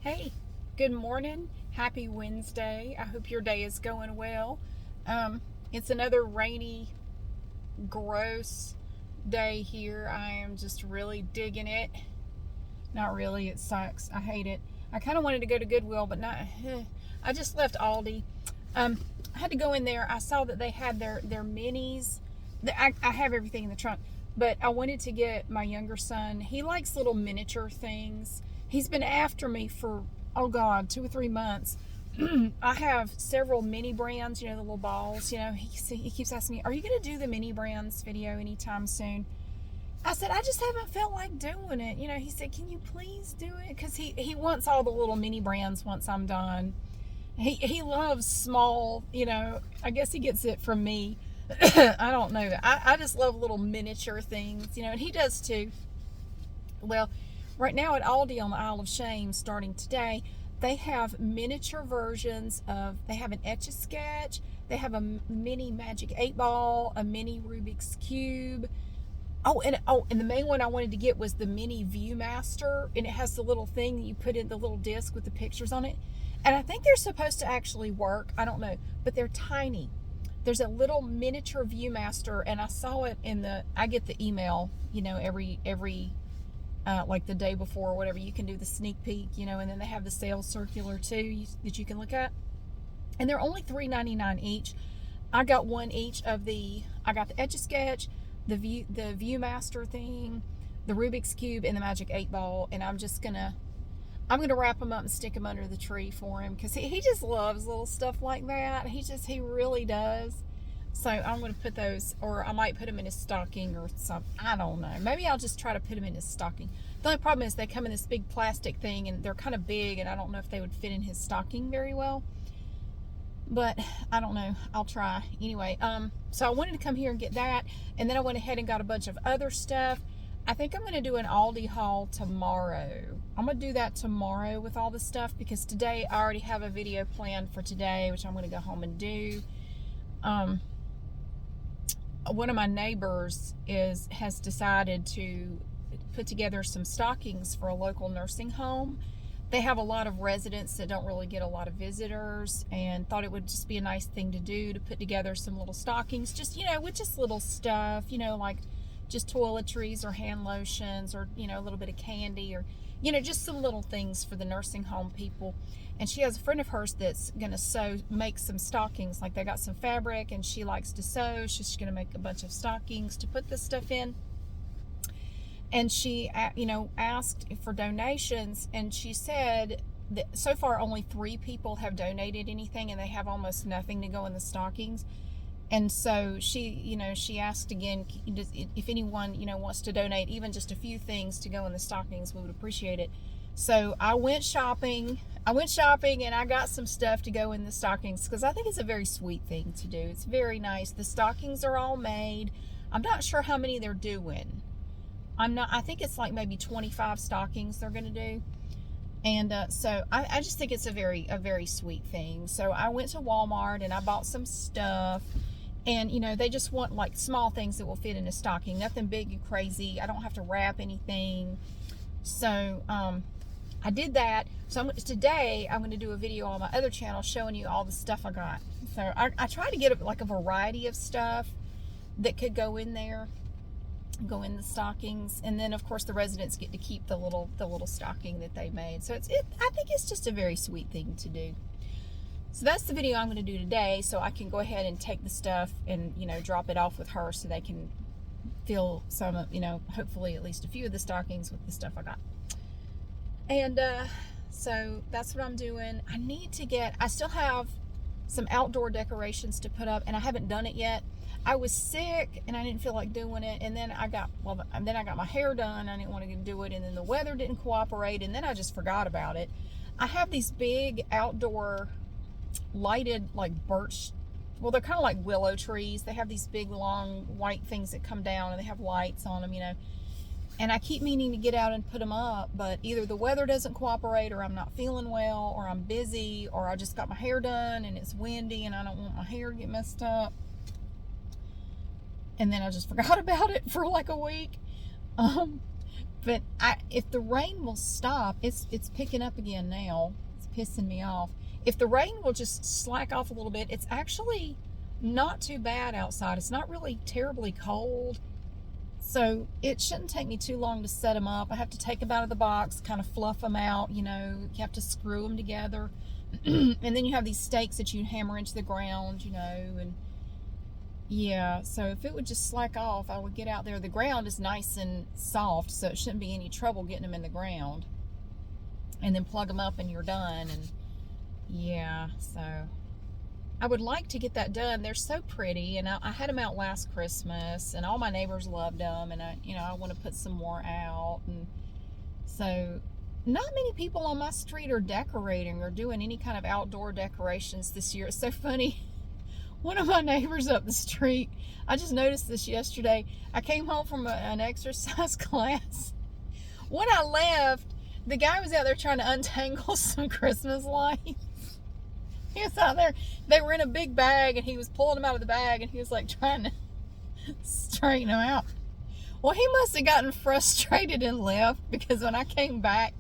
Hey, good morning. Happy Wednesday. I hope your day is going well. It's another rainy, gross day here. I am just really digging it. Not really, it sucks. I hate it. I kind of wanted to go to Goodwill, but not. I just left Aldi. I had to go in there. I saw that they had their minis. I have everything in the trunk, but I wanted to get my younger son. He likes little miniature things. He's been after me for, oh God, 2 or 3 months. I have several mini brands, the little balls. He keeps asking me, are you going to do the mini brands video anytime soon? I said, I just haven't felt like doing it. He said, can you please do it? Because he wants all the little mini brands once I'm done. He loves small, I guess he gets it from me. I don't know. I just love little miniature things, and he does too. Well, right now at Aldi on the Isle of Shame, starting today, they have miniature versions of, they have an Etch-a-Sketch, they have a mini Magic 8 Ball, a mini Rubik's Cube. And the main one I wanted to get was the mini Viewmaster, and it has the little thing that you put in, the little disc with the pictures on it. And I think they're supposed to actually work. I don't know, but they're tiny. There's a little miniature Viewmaster, and I saw it I get the email, every like the day before or whatever. You can do the sneak peek, and then they have the sales circular too that you can look at. And they're only $3.99 each. I got one each of I got the Etch-a-Sketch, the Viewmaster thing, the Rubik's Cube, and the Magic 8 Ball, and I'm gonna wrap them up and stick them under the tree for him, because he just loves little stuff like that. He really does. So I'm going to put those, or I might put them in his stocking or something. I don't know. Maybe I'll just try to put them in his stocking. The only problem is they come in this big plastic thing, and they're kind of big, and I don't know if they would fit in his stocking very well. But I don't know. I'll try. Anyway, so I wanted to come here and get that, and then I went ahead and got a bunch of other stuff. I think I'm going to do an Aldi haul tomorrow. I'm going to do that tomorrow with all the stuff, because today I already have a video planned for today, which I'm going to go home and do. One of my neighbors has decided to put together some stockings for a local nursing home. They have a lot of residents that don't really get a lot of visitors, and thought it would just be a nice thing to do, to put together some little stockings, just, with just little stuff, like just toiletries or hand lotions, or, a little bit of candy, or, just some little things for the nursing home people. And she has a friend of hers that's going to make some stockings. Like, they got some fabric, and she likes to sew. She's going to make a bunch of stockings to put this stuff in. And she, asked for donations, and she said that so far only 3 people have donated anything, and they have almost nothing to go in the stockings. And so she asked again, if anyone, wants to donate even just a few things to go in the stockings, we would appreciate it. So I went shopping, and I got some stuff to go in the stockings, because I think it's a very sweet thing to do. It's very nice. The stockings are all made. I'm not sure how many they're doing. I think it's like maybe 25 stockings they're going to do. And so I just think it's a very sweet thing. So I went to Walmart and I bought some stuff. And, they just want like small things that will fit in a stocking. Nothing big and crazy. I don't have to wrap anything. So I did that. So today I'm going to do a video on my other channel showing you all the stuff I got. So I try to get like a variety of stuff that could go in there, go in the stockings, and then of course the residents get to keep the little stocking that they made. So I think it's just a very sweet thing to do. So that's the video I'm going to do today, so I can go ahead and take the stuff and drop it off with her, so they can fill some of, hopefully at least a few of the stockings with the stuff I got. And so that's what I'm doing. I still have some outdoor decorations to put up, and I haven't done it yet. I was sick and I didn't feel like doing it, and then I got my hair done. I didn't want to do it, and then the weather didn't cooperate, and then I just forgot about it. I have these big outdoor lighted, like birch, well, they're kind of like willow trees. They have these big long white things that come down, and they have lights on them, and I keep meaning to get out and put them up, but either the weather doesn't cooperate, or I'm not feeling well, or I'm busy, or I just got my hair done and it's windy and I don't want my hair to get messed up. And then I just forgot about it for like a week. But if the rain will stop, it's picking up again now. It's pissing me off. If the rain will just slack off a little bit, it's actually not too bad outside. It's not really terribly cold. So it shouldn't take me too long to set them up. I have to take them out of the box, kind of fluff them out, you have to screw them together. And then you have these stakes that you hammer into the ground, and yeah, so if it would just slack off, I would get out there. The ground is nice and soft, so it shouldn't be any trouble getting them in the ground. And then plug them up and you're done. And yeah, so I would like to get that done. They're so pretty, and I had them out last Christmas, and all my neighbors loved them, and I want to put some more out. And so not many people on my street are decorating or doing any kind of outdoor decorations this year. It's so funny. One of my neighbors up the street, I just noticed this yesterday. I came home from an exercise class. When I left, the guy was out there trying to untangle some Christmas lights. He was out there. They were in a big bag, and he was pulling them out of the bag, and he was like trying to straighten them out. Well, he must have gotten frustrated and left, because when I came back,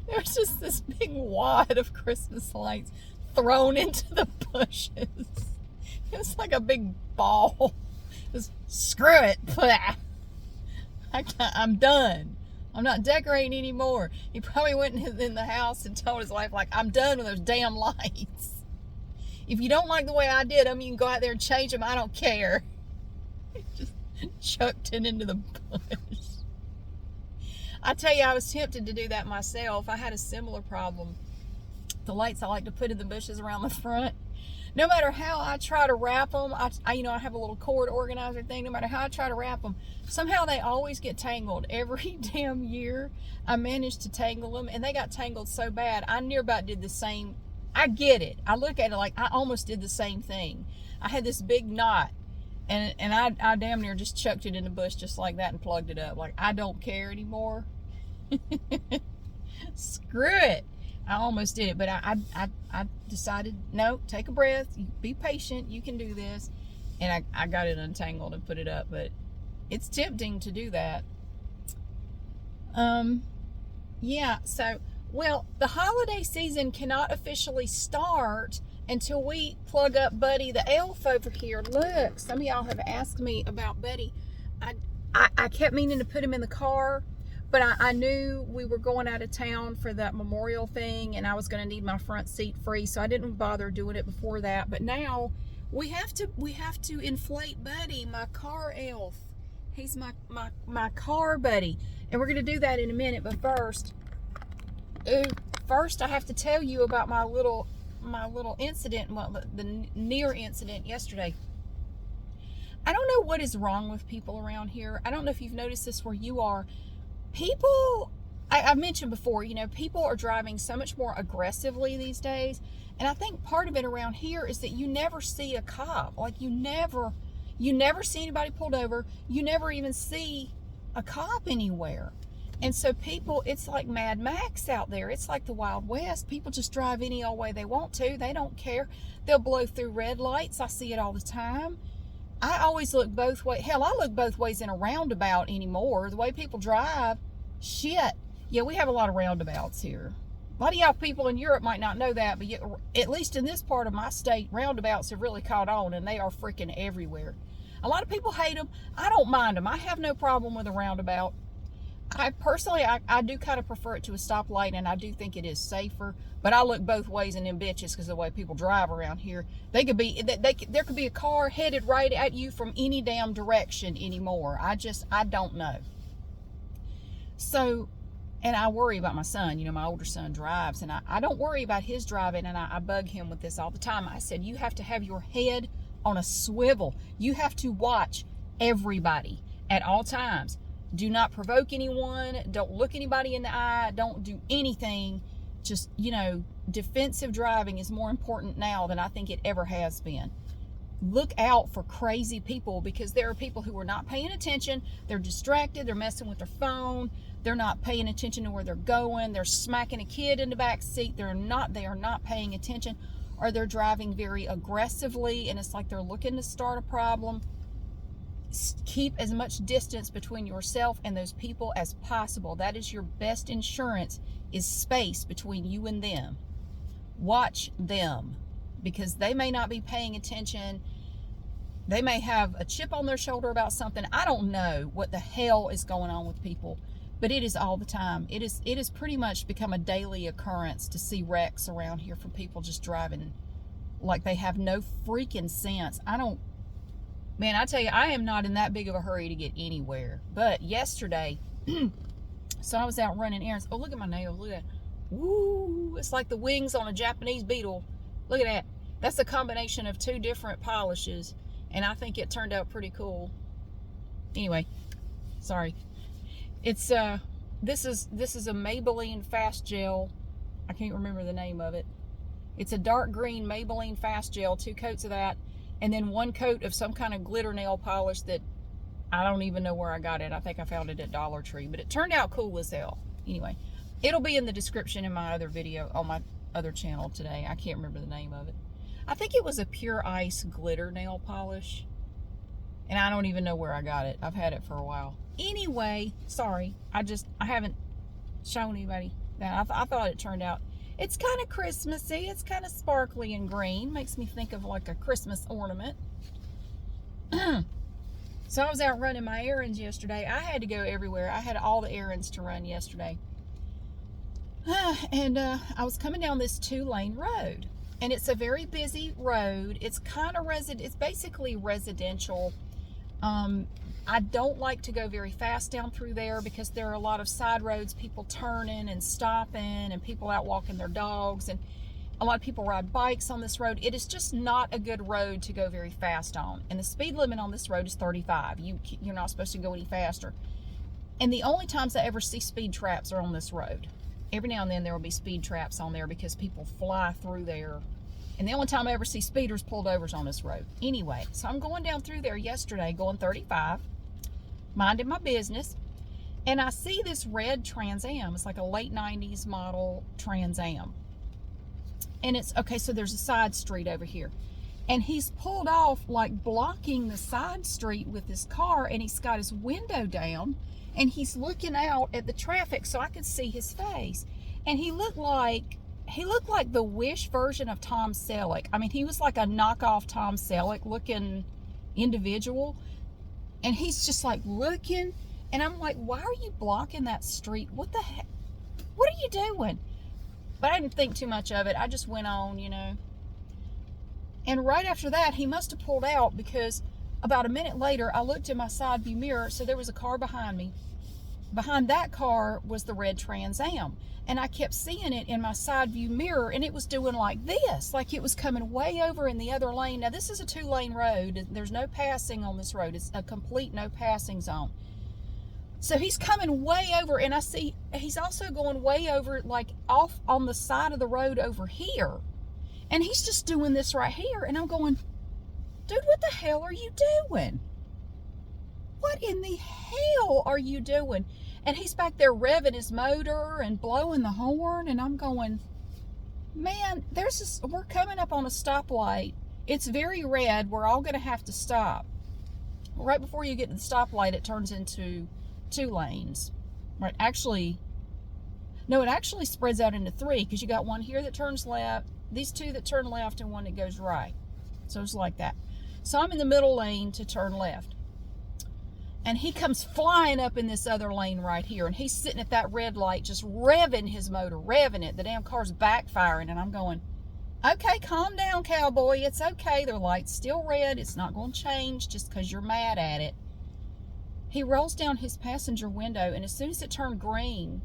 there was just this big wad of Christmas lights thrown into the bushes. It was like a big ball. It was, screw it. I'm done. I'm not decorating anymore. He probably went in the house and told his wife, like, I'm done with those damn lights. If you don't like the way I did them, you can go out there and change them. I don't care. He just chucked it into the bush. I tell you, I was tempted to do that myself. I had a similar problem. The lights I like to put in the bushes around the front, no matter how I try to wrap them, I have a little cord organizer thing. No matter how I try to wrap them, somehow they always get tangled. Every damn year I managed to tangle them, and they got tangled so bad. I near about did the same. I get it. I look at it like I almost did the same thing. I had this big knot, and I damn near just chucked it in the bush just like that and plugged it up. Like, I don't care anymore. Screw it. I almost did it, but I decided, no, take a breath, be patient, you can do this. And I got it untangled and put it up, but it's tempting to do that. Yeah, so, well, the holiday season cannot officially start until we plug up Buddy the Elf over here. Look, some of y'all have asked me about Buddy. I kept meaning to put him in the car, but I knew we were going out of town for that memorial thing, and I was going to need my front seat free, so I didn't bother doing it before that. But now we have to inflate Buddy, my car elf. He's my car buddy, and we're going to do that in a minute. But first I have to tell you about my little incident, the near incident yesterday. I don't know what is wrong with people around here. I don't know if you've noticed this where you are. People, I've mentioned before, people are driving so much more aggressively these days. And I think part of it around here is that you never see a cop. Like, you never see anybody pulled over. You never even see a cop anywhere. And so people, it's like Mad Max out there. It's like the Wild West. People just drive any old way they want to. They don't care. They'll blow through red lights. I see it all the time. I always look both ways. Hell, I look both ways in a roundabout anymore. The way people drive, shit. Yeah, we have a lot of roundabouts here. A lot of y'all people in Europe might not know that, but at least in this part of my state, roundabouts have really caught on, and they are freaking everywhere. A lot of people hate them. I don't mind them. I have no problem with a roundabout. I personally do kind of prefer it to a stoplight, and I do think it is safer. But I look both ways in them bitches because the way people drive around here, there could be a car headed right at you from any damn direction anymore. I don't know. So, and I worry about my son. My older son drives, and I don't worry about his driving, and I bug him with this all the time. I said, you have to have your head on a swivel. You have to watch everybody at all times. Do not provoke anyone. Don't look anybody in the eye. Don't do anything. Just, defensive driving is more important now than I think it ever has been. Look out for crazy people, because there are people who are not paying attention. They're distracted. They're messing with their phone. They're not paying attention to where they're going. They're smacking a kid in the back seat. They are not paying attention, or they're driving very aggressively, and it's like they're looking to start a problem. Keep as much distance between yourself and those people as possible. That is your best insurance, is space between you and them. Watch them, because they may not be paying attention. They may have a chip on their shoulder about something. I don't know what the hell is going on with people, but it is all the time. It is pretty much become a daily occurrence to see wrecks around here for people just driving like they have no freaking sense. Man, I tell you, I am not in that big of a hurry to get anywhere. But yesterday, so I was out running errands. Oh, look at my nails. Look at that. Woo! It's like the wings on a Japanese beetle. Look at that. That's a combination of 2 different polishes, and I think it turned out pretty cool. Anyway, sorry. It's this is a Maybelline Fast Gel. I can't remember the name of it. It's a dark green Maybelline Fast Gel, 2 coats of that, and then 1 coat of some kind of glitter nail polish that I don't even know where I got it. I think I found it at Dollar Tree, but it turned out cool as hell. Anyway, it'll be in the description in my other video on my other channel today. I can't remember the name of it. I think it was a Pure Ice glitter nail polish, and I don't even know where I got it. I've had it for a while. Anyway, sorry. I haven't shown anybody that. I thought it turned out. It's kind of Christmassy. It's kind of sparkly and green. Makes me think of like a Christmas ornament. So I was out running my errands yesterday. I had to go everywhere. I had all the errands to run yesterday. And I was coming down this 2-lane road. And it's a very busy road. It's kind of it's basically residential. I don't like to go very fast down through there because there are a lot of side roads, people turning and stopping, and people out walking their dogs, and a lot of people ride bikes on this road. It is just not a good road to go very fast on, and the speed limit on this road is 35. You're not supposed to go any faster. And the only times I ever see speed traps are on this road. Every now and then there will be speed traps on there because people fly through there. And the only time I ever see speeders pulled over is on this road. Anyway, so I'm going down through there yesterday, going 35, minding my business, and I see this red Trans Am. It's like a late 90s model Trans Am. And it's, okay, so there's a side street over here. And he's pulled off, like blocking the side street with his car, and he's got his window down, and he's looking out at the traffic so I could see his face. And he looked like the Wish version of Tom Selleck. I mean, he was like a knockoff Tom Selleck looking individual. And he's just like looking, and I'm like, why are you blocking that street? What the heck? What are you doing? But I didn't think too much of it. I just went on, you know. And right after that, he must have pulled out, because about a minute later, I looked in my side view mirror, so there was a car behind me. Behind that car was the red Trans Am. And I kept seeing it in my side view mirror, and it was doing like this, like it was coming way over in the other lane. Now, this is a 2-lane road. There's no passing on this road. It's a complete no passing zone. So he's coming way over, and I see he's also going way over, like off on the side of the road over here. And he's just doing this right here. And I'm going, dude, what the hell are you doing? What in the hell are you doing? And he's back there revving his motor and blowing the horn. And I'm going, man, we're coming up on a stoplight. It's very red. We're all going to have to stop. Right before you get to the stoplight, it turns into 2 lanes. Right? Actually, no, it actually spreads out into 3, because you got one here that turns left, these 2 that turn left, and one that goes right. So it's like that. So I'm in the middle lane to turn left. And he comes flying up in this other lane right here. And he's sitting at that red light, just revving his motor, revving it. The damn car's backfiring. And I'm going, okay, calm down, cowboy. It's okay. The light's still red. It's not going to change just because you're mad at it. He rolls down his passenger window. And as soon as it turned green,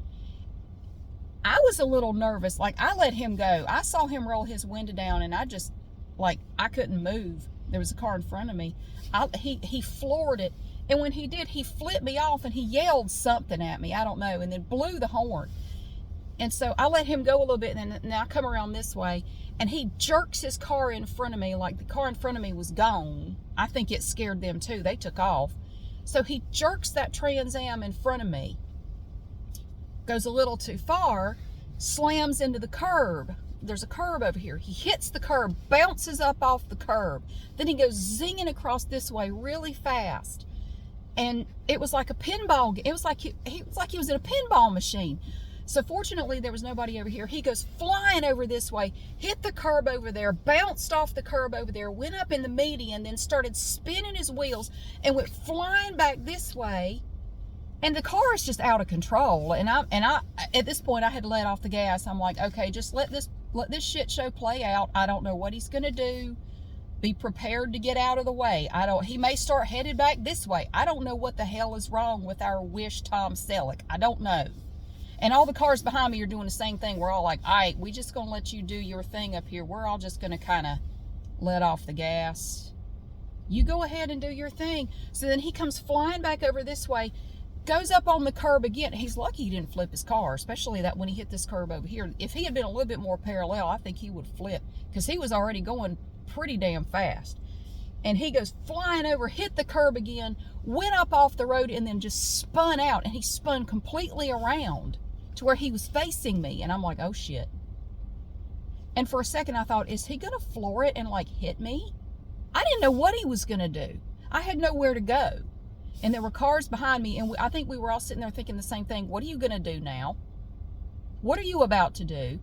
I was a little nervous. Like, I let him go. I saw him roll his window down, and I just, like, I couldn't move. There was a car in front of me. He floored it. And when he did, he flipped me off, and he yelled something at me. I don't know. And then blew the horn. And so I let him go a little bit. And then I come around this way, and he jerks his car in front of me like the car in front of me was gone. I think it scared them too. They took off. So he jerks that Trans Am in front of me. Goes a little too far. Slams into the curb. There's a curb over here. He hits the curb, bounces up off the curb. Then he goes zinging across this way really fast. And it was like a pinball. It was like he was in a pinball machine. So fortunately, there was nobody over here. He goes flying over this way, hit the curb over there, bounced off the curb over there, went up in the median, then started spinning his wheels and went flying back this way. And the car is just out of control. And I at this point, I had let off the gas. I'm like, okay, just let this shit show play out. I don't know what he's gonna do. Be prepared to get out of the way. He may start headed back this way. I don't know what the hell is wrong with our wish Tom Selleck. I don't know. And all the cars behind me are doing the same thing. We're all like, all right, we just gonna let you do your thing up here. We're all just gonna kind of let off the gas. You go ahead and do your thing. So then he comes flying back over this way, goes up on the curb again. He's lucky he didn't flip his car, especially that when he hit this curb over here. If he had been a little bit more parallel, I think he would flip, because he was already going pretty damn fast. And he goes flying over, hit the curb again, went up off the road, and then just spun out. And he spun completely around to where he was facing me. And I'm like, oh shit. And for a second I thought, is he gonna floor it and like hit me? I didn't know what he was gonna do. I had nowhere to go. And there were cars behind me, and I think we were all sitting there thinking the same thing. What are you gonna do now? What are you about to do?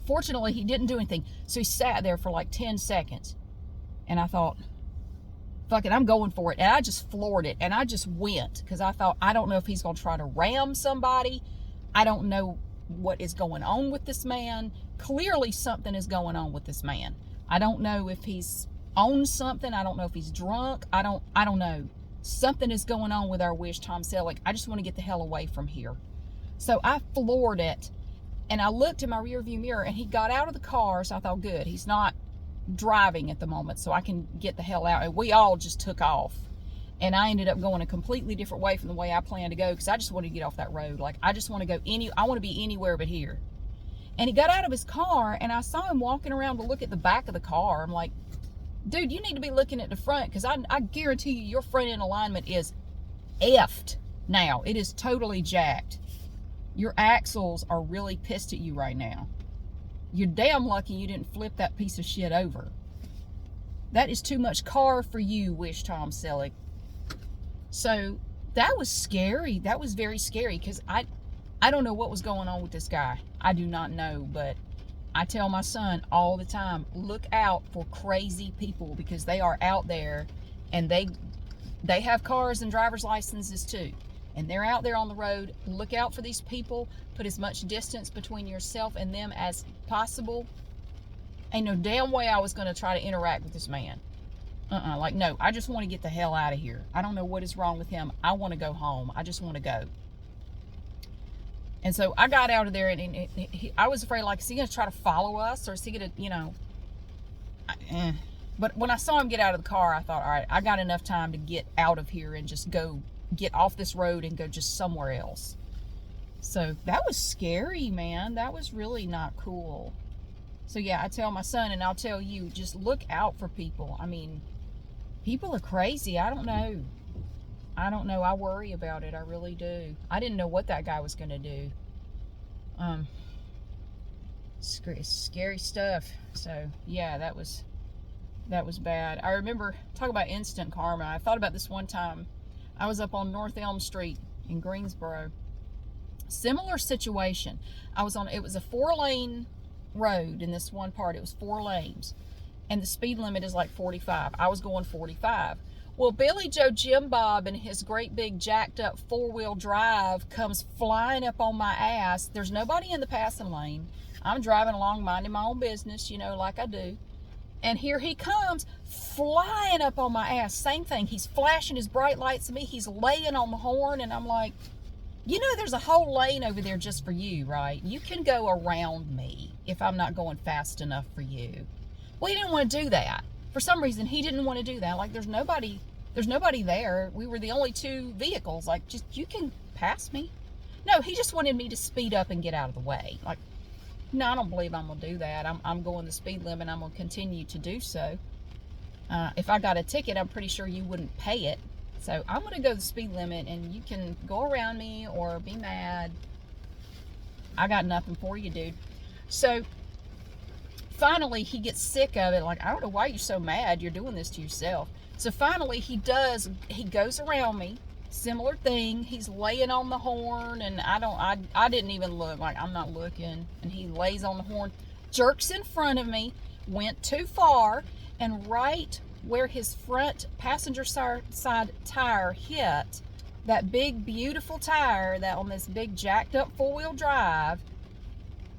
Fortunately, he didn't do anything. So he sat there for like 10 seconds. And I thought, fuck it, I'm going for it. And I just floored it. And I just went, because I thought, I don't know if he's going to try to ram somebody. I don't know what is going on with this man. Clearly something is going on with this man. I don't know if he's on something. I don't know if he's drunk. I don't know. Something is going on with our wish Tom Selleck. I just want to get the hell away from here. So I floored it. And I looked in my rear view mirror, and he got out of the car. So I thought, good, he's not driving at the moment, so I can get the hell out. And we all just took off. And I ended up going a completely different way from the way I planned to go, because I just wanted to get off that road. Like, I just want to go I want to be anywhere but here. And he got out of his car, and I saw him walking around to look at the back of the car. I'm like, dude, you need to be looking at the front, because I guarantee you your front end alignment is effed now. It is totally jacked. Your axles are really pissed at you right now. You're damn lucky you didn't flip that piece of shit over. That is too much car for you, wish Tom Selleck. So that was scary. That was very scary, because I don't know what was going on with this guy. I do not know, but I tell my son all the time, look out for crazy people, because they are out there, and they have cars and driver's licenses too. And they're out there on the road. Look out for these people. Put as much distance between yourself and them as possible. Ain't no damn way I was going to try to interact with this man. Like, no, I just want to get the hell out of here. I don't know what is wrong with him. I want to go home. I just want to go. And so I got out of there, and I was afraid, like, is he going to try to follow us, or is he going to, But when I saw him get out of the car, I thought, all right, I got enough time to get out of here and just go get off this road and go just somewhere else. So that was scary, man. That was really not cool. So yeah, I tell my son, and I'll tell you, just look out for people. I mean, people are crazy. I don't know. I worry about it. I really do. I didn't know what that guy was going to do. Scary stuff. So yeah, that was bad. I remember, talk about instant karma. I thought about this one time. I was up on North Elm Street in Greensboro. Similar situation. It was a 4-lane road in this one part. It was 4 lanes. And the speed limit is like 45. I was going 45. Well, Billy Joe Jim Bob and his great big jacked up 4-wheel drive comes flying up on my ass. There's nobody in the passing lane. I'm driving along minding my own business, like I do. And here he comes flying up on my ass. Same thing. He's flashing his bright lights at me. He's laying on the horn. And I'm like, there's a whole lane over there just for you, right? You can go around me if I'm not going fast enough for you. Well, he didn't want to do that. For some reason, he didn't want to do that. Like, there's nobody there. We were the only 2 vehicles. Like, just, you can pass me. No, he just wanted me to speed up and get out of the way. Like, no, I don't believe I'm going to do that. I'm going the speed limit. I'm going to continue to do so. If I got a ticket, I'm pretty sure you wouldn't pay it. So I'm going to go the speed limit, and you can go around me or be mad. I got nothing for you, dude. So finally he gets sick of it. Like, I don't know why you're so mad. You're doing this to yourself. So finally he goes around me. Similar thing. He's laying on the horn, and I didn't even look. Like, I'm not looking. And he lays on the horn, jerks in front of me, went too far, and right where his front passenger side tire hit that big beautiful tire that on this big jacked up 4-wheel drive,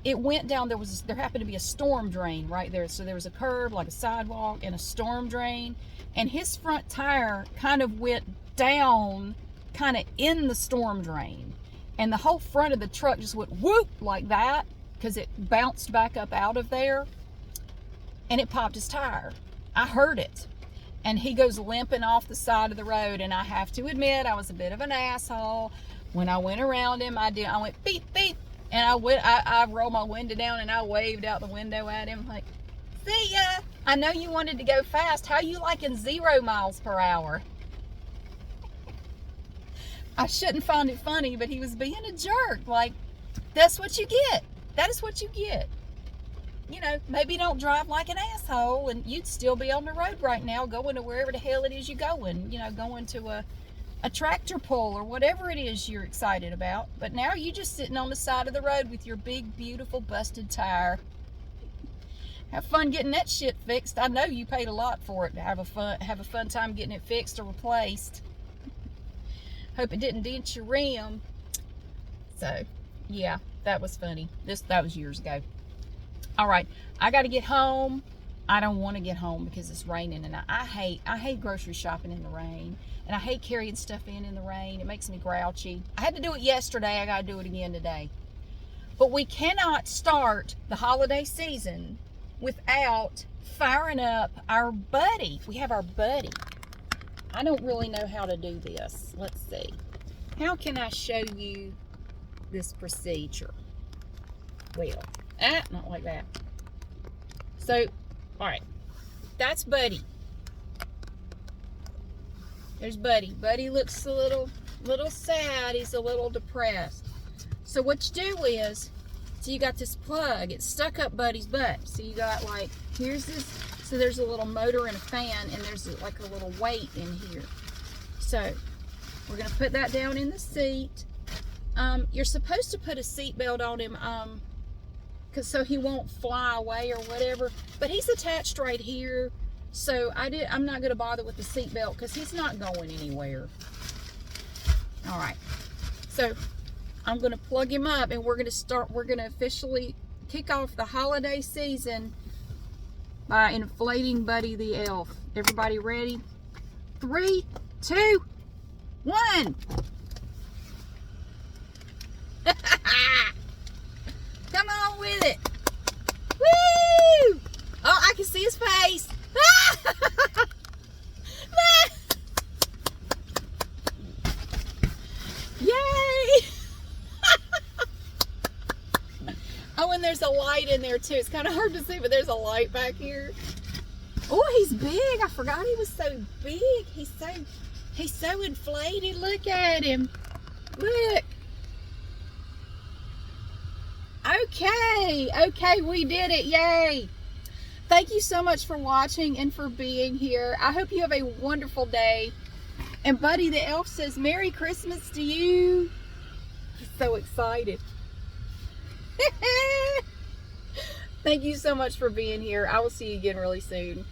it went down. There happened to be a storm drain right there. So there was a curb, like a sidewalk, and a storm drain, and his front tire kind of went down, kind of in the storm drain, and the whole front of the truck just went whoop like that, because it bounced back up out of there, and it popped his tire. I heard it, and he goes limping off the side of the road. And I have to admit, I was a bit of an asshole. When I went around him, I went beep beep, and I rolled my window down, and I waved out the window at him like, see ya, I know you wanted to go fast. How you liking 0 miles per hour? I shouldn't find it funny, but he was being a jerk. Like, that's what you get. That is what you get. You know, maybe don't drive like an asshole, and you'd still be on the road right now, going to wherever the hell it is you're going. You know, going to a tractor pull or whatever it is you're excited about. But now you're just sitting on the side of the road with your big, beautiful, busted tire. Have fun getting that shit fixed. I know you paid a lot for it. Have a fun time getting it fixed or replaced. Hope it didn't dent your rim. So, yeah, that was funny. That was years ago. All right, I got to get home. I don't want to get home because it's raining, and I hate grocery shopping in the rain, and I hate carrying stuff in the rain. It makes me grouchy. I had to do it yesterday. I got to do it again today. But we cannot start the holiday season without firing up our buddy. We have our buddy. I don't really know how to do this. Let's see. How can I show you this procedure? Well, not like that. So, all right. That's Buddy. There's Buddy. Buddy looks a little sad. He's a little depressed. So what you do is, so you got this plug. It's stuck up Buddy's butt. So you got like, here's this. So there's a little motor and a fan, and there's like a little weight in here. So we're gonna put that down in the seat. You're supposed to put a seatbelt on him, so he won't fly away or whatever. But he's attached right here, so I'm not gonna bother with the seatbelt because he's not going anywhere. All right. So I'm gonna plug him up, and we're gonna officially kick off the holiday season by inflating Buddy the Elf. Everybody ready? 3, 2, 1. Come on with it. Woo! Oh, I can see his face. Yay! Oh, and there's a light in there too. It's kind of hard to see, but there's a light back here. Oh, he's big. I forgot he was so big. He's so inflated. Look at him. Look. Okay, we did it. Yay. Thank you so much for watching and for being here. I hope you have a wonderful day. And Buddy the Elf says Merry Christmas to you. He's so excited. Thank you so much for being here. I will see you again really soon.